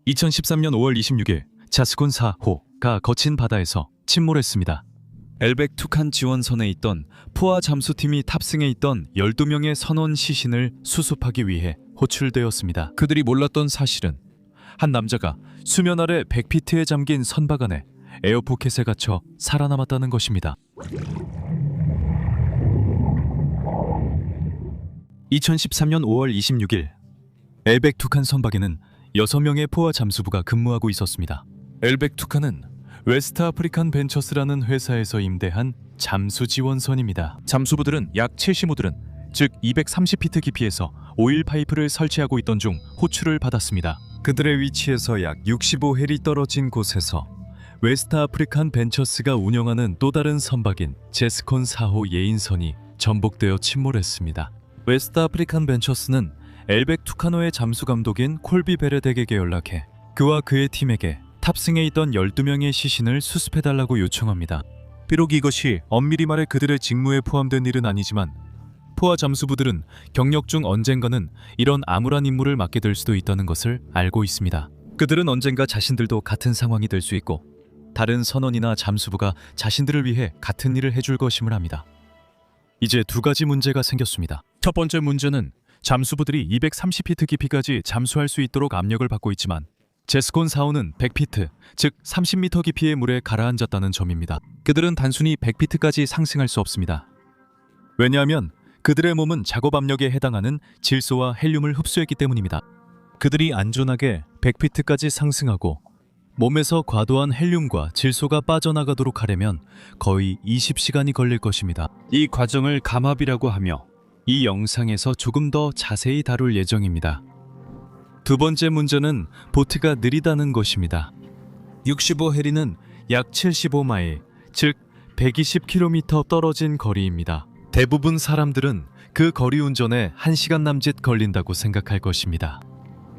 2013년 5월 26일 자스콘 4호가 거친 바다에서 침몰했습니다. 엘벡 투칸 지원선에 있던 포화 잠수팀이 탑승해 있던 12명의 선원 시신을 수습하기 위해 호출되었습니다. 그들이 몰랐던 사실은 한 남자가 수면 아래 100피트에 잠긴 선박 안에 에어포켓에 갇혀 살아남았다는 것입니다. 2013년 5월 26일 엘벡 투칸 선박에는 6명의 포화 잠수부가 근무하고 있었습니다. 엘벡 투칸은 웨스트 아프리칸 벤처스라는 회사에서 임대한 잠수 지원선입니다. 잠수부들은 약 75들은 즉 230피트 깊이에서 오일 파이프를 설치하고 있던 중 호출을 받았습니다. 그들의 위치에서 약 65헬이 떨어진 곳에서 웨스트 아프리칸 벤처스가 운영하는 또 다른 선박인 제스콘 4호 예인선이 전복되어 침몰했습니다. 웨스트 아프리칸 벤처스는 엘벡 투카노의 잠수 감독인 콜비 베레덱에게 연락해 그와 그의 팀에게 탑승해 있던 12명의 시신을 수습해달라고 요청합니다. 비록 이것이 엄밀히 말해 그들의 직무에 포함된 일은 아니지만 포화 잠수부들은 경력 중 언젠가는 이런 암울한 임무를 맡게 될 수도 있다는 것을 알고 있습니다. 그들은 언젠가 자신들도 같은 상황이 될 수 있고 다른 선원이나 잠수부가 자신들을 위해 같은 일을 해줄 것임을 합니다. 이제 두 가지 문제가 생겼습니다. 첫 번째 문제는 잠수부들이 230피트 깊이까지 잠수할 수 있도록 압력을 받고 있지만 제스콘 4호는 100피트, 즉 30m 깊이의 물에 가라앉았다는 점입니다. 그들은 단순히 100피트까지 상승할 수 없습니다. 왜냐하면 그들의 몸은 작업 압력에 해당하는 질소와 헬륨을 흡수했기 때문입니다. 그들이 안전하게 100피트까지 상승하고 몸에서 과도한 헬륨과 질소가 빠져나가도록 하려면 거의 20시간이 걸릴 것입니다. 이 과정을 감압이라고 하며 이 영상에서 조금 더 자세히 다룰 예정입니다. 두 번째 문제는 보트가 느리다는 것입니다. 65해리는 약 75마일, 즉 120km 떨어진 거리입니다. 대부분 사람들은 그 거리 운전에 1시간 남짓 걸린다고 생각할 것입니다.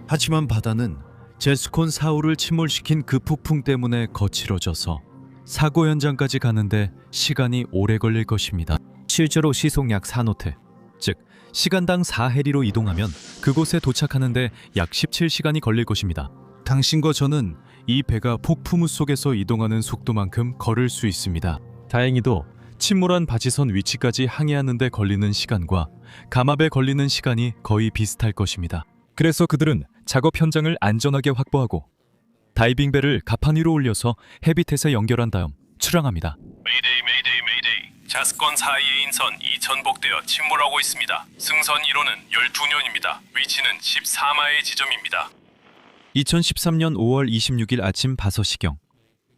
하지만 바다는 제스콘 4호를 침몰시킨 그 폭풍 때문에 거칠어져서 사고 현장까지 가는데 시간이 오래 걸릴 것입니다. 실제로 시속 약 4노트, 즉 시간당 4해리로 이동하면 그곳에 도착하는데 약 17시간이 걸릴 것입니다. 당신과 저는 이 배가 폭풍우 속에서 이동하는 속도만큼 걸을 수 있습니다. 다행히도 침몰한 바지선 위치까지 항해하는 데 걸리는 시간과 감압에 걸리는 시간이 거의 비슷할 것입니다. 그래서 그들은 작업 현장을 안전하게 확보하고 다이빙벨을 갑판 위로 올려서 헤비텟에 연결한 다음 출항합니다. 메이데이 메이데이 메이데이. 자스콘 4예인선 이전복되어 침몰하고 있습니다. 승선 1호는 12년입니다. 위치는 14마일 지점입니다. 2013년 5월 26일 아침 5시경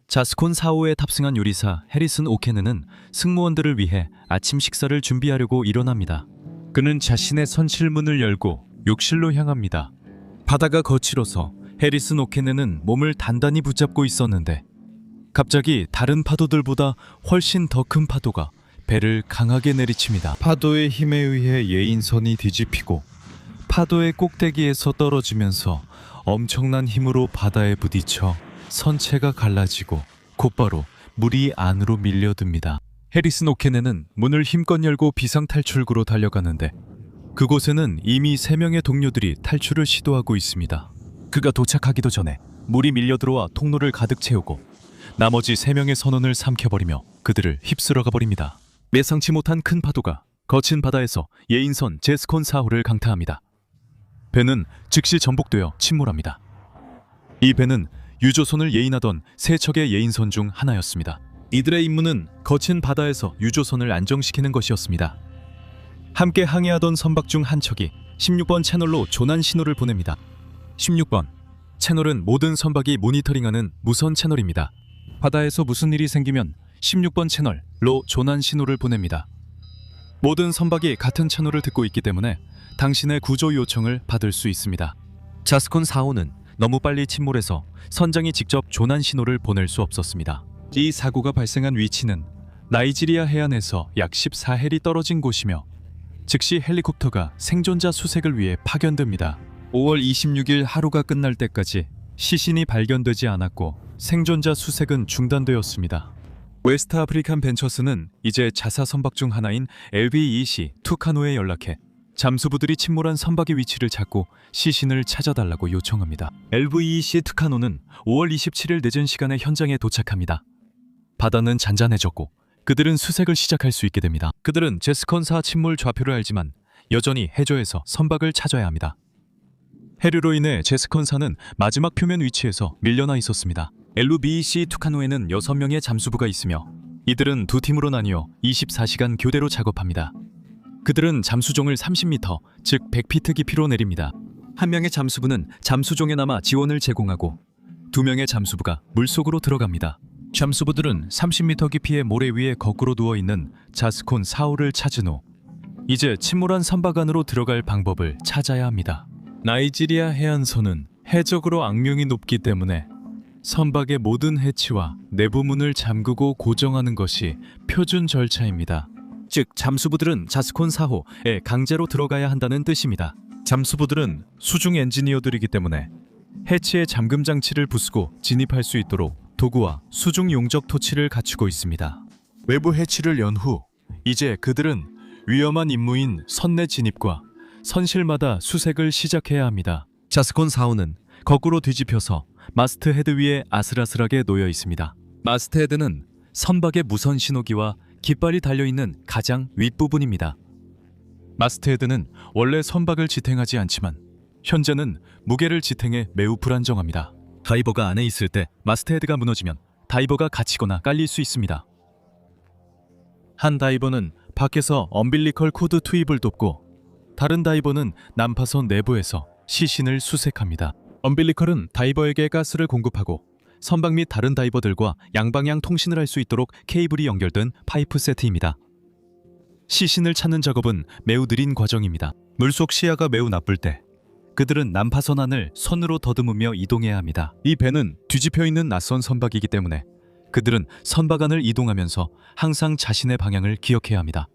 자스콘 4호에 탑승한 요리사 해리슨 오케는은 승무원들을 위해 아침 식사를 준비하려고 일어납니다. 그는 자신의 선실문을 열고 욕실로 향합니다. 바다가 거칠어서 해리슨 오케는은 몸을 단단히 붙잡고 있었는데 갑자기 다른 파도들보다 훨씬 더 큰 파도가 배를 강하게 내리칩니다. 파도의 힘에 의해 예인선이 뒤집히고 파도의 꼭대기에서 떨어지면서 엄청난 힘으로 바다에 부딪혀 선체가 갈라지고 곧바로 물이 안으로 밀려듭니다. 해리슨 오케네는 문을 힘껏 열고 비상탈출구로 달려가는데 그곳에는 이미 3명의 동료들이 탈출을 시도하고 있습니다. 그가 도착하기도 전에 물이 밀려들어와 통로를 가득 채우고 나머지 3명의 선원을 삼켜버리며 그들을 휩쓸어가 버립니다. 예상치 못한 큰 파도가 거친 바다에서 예인선 제스콘 4호를 강타합니다. 배는 즉시 전복되어 침몰합니다. 이 배는 유조선을 예인하던 3척의 예인선 중 하나였습니다. 이들의 임무는 거친 바다에서 유조선을 안정시키는 것이었습니다. 함께 항해하던 선박 중 한 척이 16번 채널로 조난 신호를 보냅니다. 16번 채널은 모든 선박이 모니터링하는 무선 채널입니다. 바다에서 무슨 일이 생기면 16번 채널로 조난 신호를 보냅니다. 모든 선박이 같은 채널을 듣고 있기 때문에 당신의 구조 요청을 받을 수 있습니다. 자스콘 4호는 너무 빨리 침몰해서 선장이 직접 조난 신호를 보낼 수 없었습니다. 이 사고가 발생한 위치는 나이지리아 해안에서 약 14헬이 떨어진 곳이며 즉시 헬리콥터가 생존자 수색을 위해 파견됩니다. 5월 26일 하루가 끝날 때까지 시신이 발견되지 않았고 생존자 수색은 중단되었습니다. 웨스트 아프리칸 벤처스는 이제 자사 선박 중 하나인 LV-2C 투카노에 연락해 잠수부들이 침몰한 선박의 위치를 찾고 시신을 찾아달라고 요청합니다. LVEC 투카노는 5월 27일 늦은 시간에 현장에 도착합니다. 바다는 잔잔해졌고 그들은 수색을 시작할 수 있게 됩니다. 그들은 제스컨사 침몰 좌표를 알지만 여전히 해저에서 선박을 찾아야 합니다. 해류로 인해 제스컨사는 마지막 표면 위치에서 밀려나 있었습니다. LVEC 투카노에는 6명의 잠수부가 있으며 이들은 두 팀으로 나뉘어 24시간 교대로 작업합니다. 그들은 잠수종을 30m, 즉 100피트 깊이로 내립니다. 한 명의 잠수부는 잠수종에 남아 지원을 제공하고 두 명의 잠수부가 물속으로 들어갑니다. 잠수부들은 30m 깊이의 모래 위에 거꾸로 누워있는 자스콘 4호를 찾은 후 이제 침몰한 선박 안으로 들어갈 방법을 찾아야 합니다. 나이지리아 해안선은 해적으로 악명이 높기 때문에 선박의 모든 해치와 내부문을 잠그고 고정하는 것이 표준 절차입니다. 즉 잠수부들은 자스콘 4호에 강제로 들어가야 한다는 뜻입니다. 잠수부들은 수중 엔지니어들이기 때문에 해치의 잠금 장치를 부수고 진입할 수 있도록 도구와 수중 용접 토치를 갖추고 있습니다. 외부 해치를 연 후 이제 그들은 위험한 임무인 선내 진입과 선실마다 수색을 시작해야 합니다. 자스콘 4호는 거꾸로 뒤집혀서 마스트 헤드 위에 아슬아슬하게 놓여 있습니다. 마스트 헤드는 선박의 무선 신호기와 깃발이 달려있는 가장 윗부분입니다. 마스트 헤드는 원래 선박을 지탱하지 않지만 현재는 무게를 지탱해 매우 불안정합니다. 다이버가 안에 있을 때 마스트 헤드가 무너지면 다이버가 갇히거나 깔릴 수 있습니다. 한 다이버는 밖에서 엄빌리컬 코드 투입을 돕고 다른 다이버는 난파선 내부에서 시신을 수색합니다. 엄빌리컬은 다이버에게 가스를 공급하고 선박 및 다른 다이버들과 양방향 통신을 할 수 있도록 케이블이 연결된 파이프 세트입니다. 시신을 찾는 작업은 매우 느린 과정입니다. 물속 시야가 매우 나쁠 때 그들은 난파선 안을 손으로 더듬으며 이동해야 합니다. 이 배는 뒤집혀 있는 낯선 선박이기 때문에 그들은 선박 안을 이동하면서 항상 자신의 방향을 기억해야 합니다.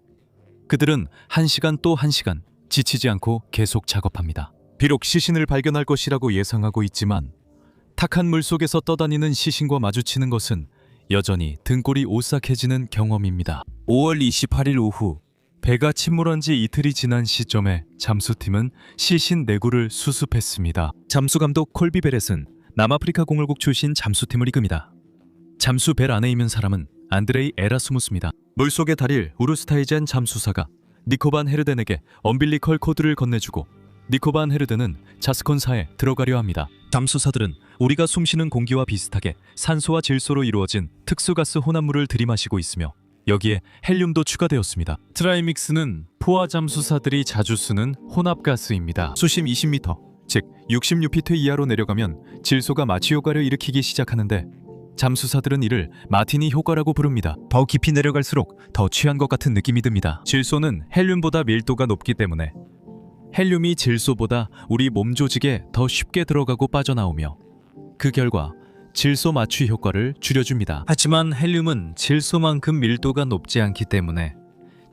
그들은 1시간 또 1시간 지치지 않고 계속 작업합니다. 비록 시신을 발견할 것이라고 예상하고 있지만 탁한 물속에서 떠다니는 시신과 마주치는 것은 여전히 등골이 오싹해지는 경험입니다. 5월 28일 오후 배가 침몰한 지 이틀이 지난 시점에 잠수팀은 시신 4구를 수습했습니다. 잠수감독 콜비 베렛은 남아프리카 공화국 출신 잠수팀을 이끕니다. 잠수 벨 안에 있는 사람은 안드레이 에라스무스입니다. 물속에 달일 우르스타이젠 잠수사가 니코반 헤르덴에게 엄빌리컬 코드를 건네주고 니코반 헤르덴은 자스콘사에 들어가려 합니다. 잠수사들은 우리가 숨쉬는 공기와 비슷하게 산소와 질소로 이루어진 특수가스 혼합물을 들이마시고 있으며 여기에 헬륨도 추가되었습니다. 트라이믹스는 포화 잠수사들이 자주 쓰는 혼합가스입니다. 수심 20m, 즉 66피트 이하로 내려가면 질소가 마취 효과를 일으키기 시작하는데 잠수사들은 이를 마티니 효과라고 부릅니다. 더 깊이 내려갈수록 더 취한 것 같은 느낌이 듭니다. 질소는 헬륨보다 밀도가 높기 때문에 헬륨이 질소보다 우리 몸 조직에 더 쉽게 들어가고 빠져나오며 그 결과 질소 마취 효과를 줄여줍니다. 하지만 헬륨은 질소만큼 밀도가 높지 않기 때문에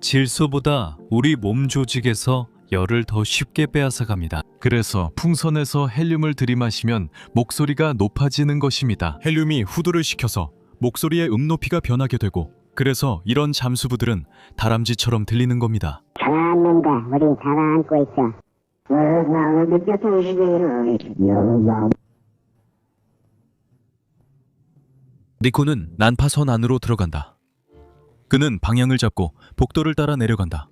질소보다 우리 몸 조직에서 열을 더 쉽게 빼앗아갑니다. 그래서 풍선에서 헬륨을 들이마시면 목소리가 높아지는 것입니다. 헬륨이 후두를 시켜서 목소리의 높이가 변하게 되고 그래서 이런 잠수부들은 다람쥐처럼 들리는 겁니다. 잘안는다. 우린 잘안고 있어. 니코는 난파선 안으로 들어간다. 그는 방향을 잡고 복도를 따라 내려간다.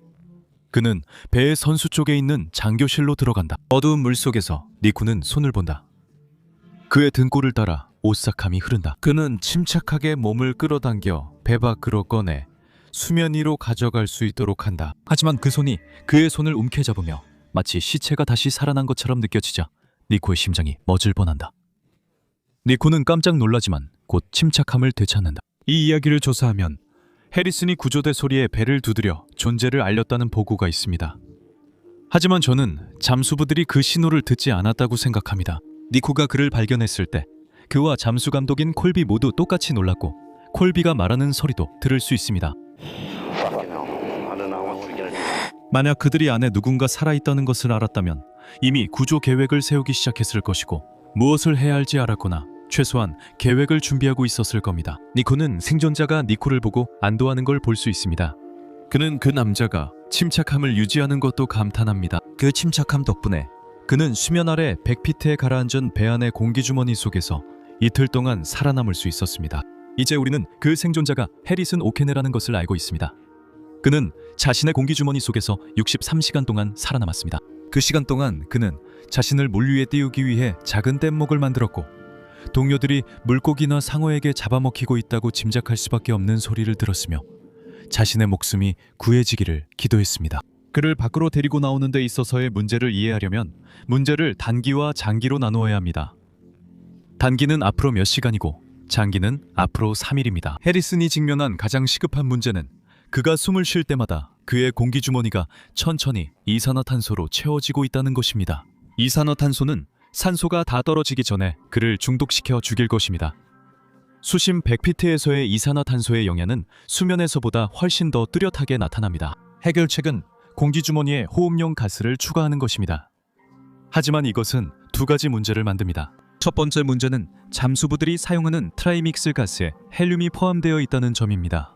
그는 배의 선수 쪽에 있는 장교실로 들어간다. 어두운 물속에서 니코는 손을 본다. 그의 등골을 따라 오싹함이 흐른다. 그는 침착하게 몸을 끌어당겨 배 밖으로 꺼내 수면 위로 가져갈 수 있도록 한다. 하지만 그 손이 그의 손을 움켜잡으며 마치 시체가 다시 살아난 것처럼 느껴지자 니코의 심장이 멎을 뻔한다. 니코는 깜짝 놀라지만 곧 침착함을 되찾는다. 이 이야기를 조사하면 해리슨이 구조대 소리에 배를 두드려 존재를 알렸다는 보고가 있습니다. 하지만 저는 잠수부들이 그 신호를 듣지 않았다고 생각합니다. 니코가 그를 발견했을 때 그와 잠수 감독인 콜비 모두 똑같이 놀랐고 콜비가 말하는 소리도 들을 수 있습니다. 만약 그들이 안에 누군가 살아있다는 것을 알았다면 이미 구조 계획을 세우기 시작했을 것이고 무엇을 해야 할지 알았거나 최소한 계획을 준비하고 있었을 겁니다. 니코는 생존자가 니코를 보고 안도하는 걸 볼 수 있습니다. 그는 그 남자가 침착함을 유지하는 것도 감탄합니다. 그 침착함 덕분에 그는 수면 아래 100피트에 가라앉은 배 안의 공기주머니 속에서 이틀 동안 살아남을 수 있었습니다. 이제 우리는 그 생존자가 해리슨 오케네라는 것을 알고 있습니다. 그는 자신의 공기주머니 속에서 63시간 동안 살아남았습니다. 그 시간 동안 그는 자신을 물 위에 띄우기 위해 작은 뗏목을 만들었고 동료들이 물고기나 상어에게 잡아먹히고 있다고 짐작할 수밖에 없는 소리를 들었으며 자신의 목숨이 구해지기를 기도했습니다. 그를 밖으로 데리고 나오는 데 있어서의 문제를 이해하려면 문제를 단기와 장기로 나누어야 합니다. 단기는 앞으로 몇 시간이고 장기는 앞으로 3일입니다. 해리슨이 직면한 가장 시급한 문제는 그가 숨을 쉴 때마다 그의 공기주머니가 천천히 이산화탄소로 채워지고 있다는 것입니다. 이산화탄소는 산소가 다 떨어지기 전에 그를 중독시켜 죽일 것입니다. 수심 100피트에서의 이산화탄소의 영향은 수면에서보다 훨씬 더 뚜렷하게 나타납니다. 해결책은 공기주머니에 호흡용 가스를 추가하는 것입니다. 하지만 이것은 두 가지 문제를 만듭니다. 첫 번째 문제는 잠수부들이 사용하는 트라이믹스 가스에 헬륨이 포함되어 있다는 점입니다.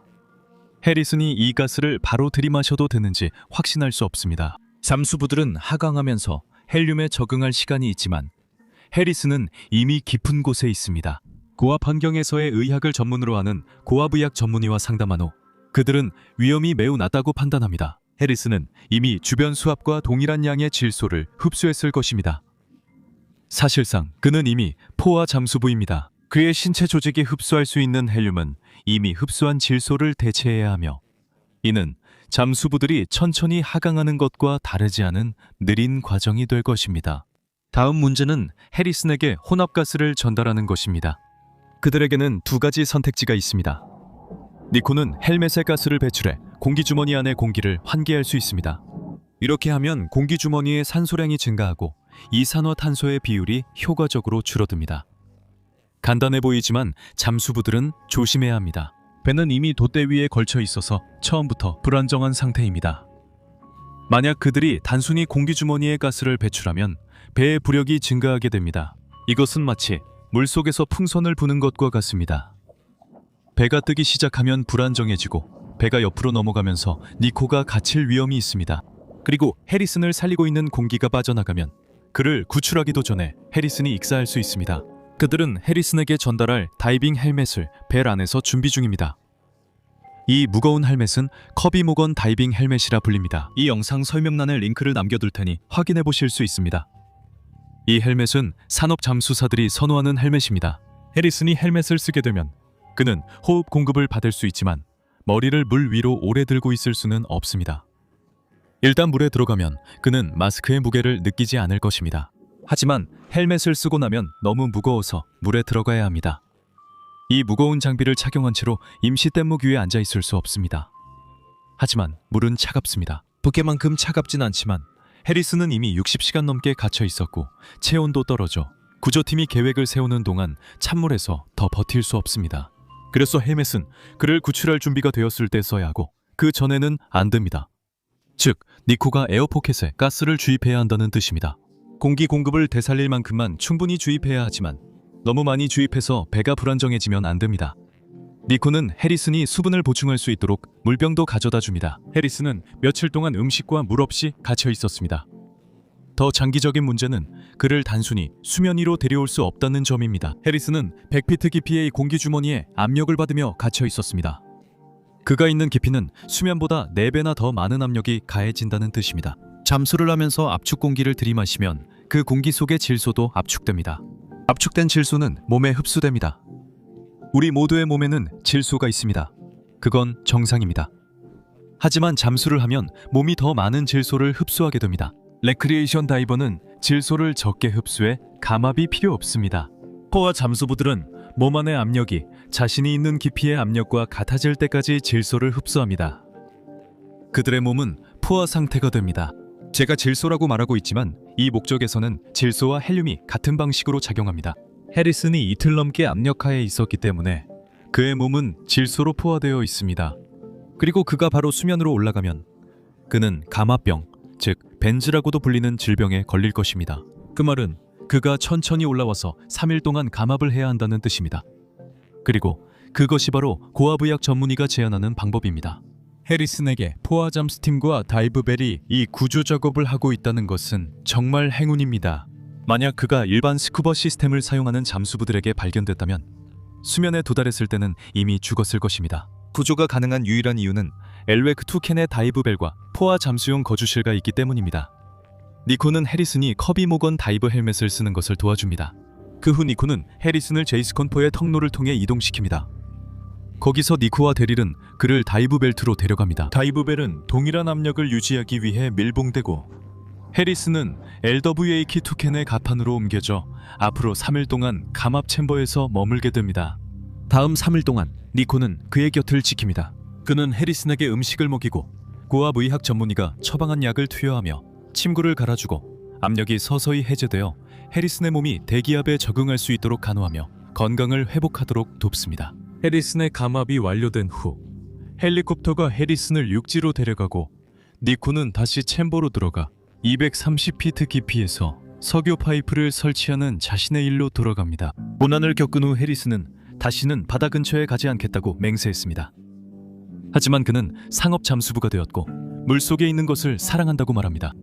해리슨이 이 가스를 바로 들이마셔도 되는지 확신할 수 없습니다. 잠수부들은 하강하면서 헬륨에 적응할 시간이 있지만 해리슨은 이미 깊은 곳에 있습니다. 고압 환경에서의 의학을 전문으로 하는 고압의학 전문의와 상담한 후 그들은 위험이 매우 낮다고 판단합니다. 해리슨은 이미 주변 수압과 동일한 양의 질소를 흡수했을 것입니다. 사실상 그는 이미 포화 잠수부입니다. 그의 신체 조직이 흡수할 수 있는 헬륨은 이미 흡수한 질소를 대체해야 하며 이는 잠수부들이 천천히 하강하는 것과 다르지 않은 느린 과정이 될 것입니다. 다음 문제는 해리슨에게 혼합가스를 전달하는 것입니다. 그들에게는 두 가지 선택지가 있습니다. 니코는 헬멧에 가스를 배출해 공기주머니 안의 공기를 환기할 수 있습니다. 이렇게 하면 공기주머니의 산소량이 증가하고 이산화탄소의 비율이 효과적으로 줄어듭니다. 간단해 보이지만 잠수부들은 조심해야 합니다. 배는 이미 돛대 위에 걸쳐 있어서 처음부터 불안정한 상태입니다. 만약 그들이 단순히 공기주머니에 가스를 배출하면 배의 부력이 증가하게 됩니다. 이것은 마치 물속에서 풍선을 부는 것과 같습니다. 배가 뜨기 시작하면 불안정해지고 배가 옆으로 넘어가면서 니코가 갇힐 위험이 있습니다. 그리고 해리슨을 살리고 있는 공기가 빠져나가면 그를 구출하기도 전에 해리슨이 익사할 수 있습니다. 그들은 해리슨에게 전달할 다이빙 헬멧을 배 안에서 준비 중입니다. 이 무거운 헬멧은 커비 모건 다이빙 헬멧이라 불립니다. 이 영상 설명란에 링크를 남겨둘 테니 확인해 보실 수 있습니다. 이 헬멧은 산업 잠수사들이 선호하는 헬멧입니다. 해리슨이 헬멧을 쓰게 되면 그는 호흡 공급을 받을 수 있지만 머리를 물 위로 오래 들고 있을 수는 없습니다. 일단 물에 들어가면 그는 마스크의 무게를 느끼지 않을 것입니다. 하지만 헬멧을 쓰고 나면 너무 무거워서 물에 들어가야 합니다. 이 무거운 장비를 착용한 채로 임시 뗏목 위에 앉아 있을 수 없습니다. 하지만 물은 차갑습니다. 두께만큼 차갑진 않지만 해리슨은 이미 60시간 넘게 갇혀 있었고 체온도 떨어져 구조팀이 계획을 세우는 동안 찬물에서 더 버틸 수 없습니다. 그래서 헬멧은 그를 구출할 준비가 되었을 때 써야 하고 그 전에는 안 됩니다. 즉, 니코가 에어포켓에 가스를 주입해야 한다는 뜻입니다. 공기 공급을 되살릴 만큼만 충분히 주입해야 하지만 너무 많이 주입해서 배가 불안정해지면 안 됩니다. 니코는 해리슨이 수분을 보충할 수 있도록 물병도 가져다 줍니다. 해리슨은 며칠 동안 음식과 물 없이 갇혀 있었습니다. 더 장기적인 문제는 그를 단순히 수면 위로 데려올 수 없다는 점입니다. 해리슨은 100피트 깊이의 공기주머니에 압력을 받으며 갇혀 있었습니다. 그가 있는 깊이는 수면보다 4배나 더 많은 압력이 가해진다는 뜻입니다. 잠수를 하면서 압축 공기를 들이마시면 그 공기 속의 질소도 압축됩니다. 압축된 질소는 몸에 흡수됩니다. 우리 모두의 몸에는 질소가 있습니다. 그건 정상입니다. 하지만 잠수를 하면 몸이 더 많은 질소를 흡수하게 됩니다. 레크리에이션 다이버는 질소를 적게 흡수해 감압이 필요 없습니다. 포화 잠수부들은 몸 안의 압력이 자신이 있는 깊이의 압력과 같아질 때까지 질소를 흡수합니다. 그들의 몸은 포화 상태가 됩니다. 제가 질소라고 말하고 있지만 이 목적에서는 질소와 헬륨이 같은 방식으로 작용합니다. 해리슨이 이틀 넘게 압력하에 있었기 때문에 그의 몸은 질소로 포화되어 있습니다. 그리고 그가 바로 수면으로 올라가면 그는 감압병, 즉 벤즈라고도 불리는 질병에 걸릴 것입니다. 그 말은 그가 천천히 올라와서 3일 동안 감압을 해야 한다는 뜻입니다. 그리고 그것이 바로 고압의학 전문의가 제안하는 방법입니다. 해리슨에게 포화 잠수팀과 다이브벨이 이 구조 작업을 하고 있다는 것은 정말 행운입니다. 만약 그가 일반 스쿠버 시스템을 사용하는 잠수부들에게 발견됐다면 수면에 도달했을 때는 이미 죽었을 것입니다. 구조가 가능한 유일한 이유는 엘웨크2 캔의 다이브벨과 포화 잠수용 거주실가 있기 때문입니다. 니코는 해리슨이 커비 모건 다이브 헬멧을 쓰는 것을 도와줍니다. 그 후 니코는 해리슨을 제이스콘포의 통로를 통해 이동시킵니다. 거기서 니코와 데릴은 그를 다이브 벨트로 데려갑니다. 다이브 벨은 동일한 압력을 유지하기 위해 밀봉되고 해리슨은 LWAK2 캔의 가판으로 옮겨져 앞으로 3일 동안 감압 챔버에서 머물게 됩니다. 다음 3일 동안 니코는 그의 곁을 지킵니다. 그는 해리슨에게 음식을 먹이고 고압 의학 전문의가 처방한 약을 투여하며 침구를 갈아주고 압력이 서서히 해제되어 해리슨의 몸이 대기압에 적응할 수 있도록 간호하며 건강을 회복하도록 돕습니다. 해리슨의 감압이 완료된 후 헬리콥터가 해리슨을 육지로 데려가고 니코는 다시 챔버로 들어가 230피트 깊이에서 석유 파이프를 설치하는 자신의 일로 돌아갑니다. 고난을 겪은 후 해리슨은 다시는 바다 근처에 가지 않겠다고 맹세했습니다. 하지만 그는 상업 잠수부가 되었고 물속에 있는 것을 사랑한다고 말합니다.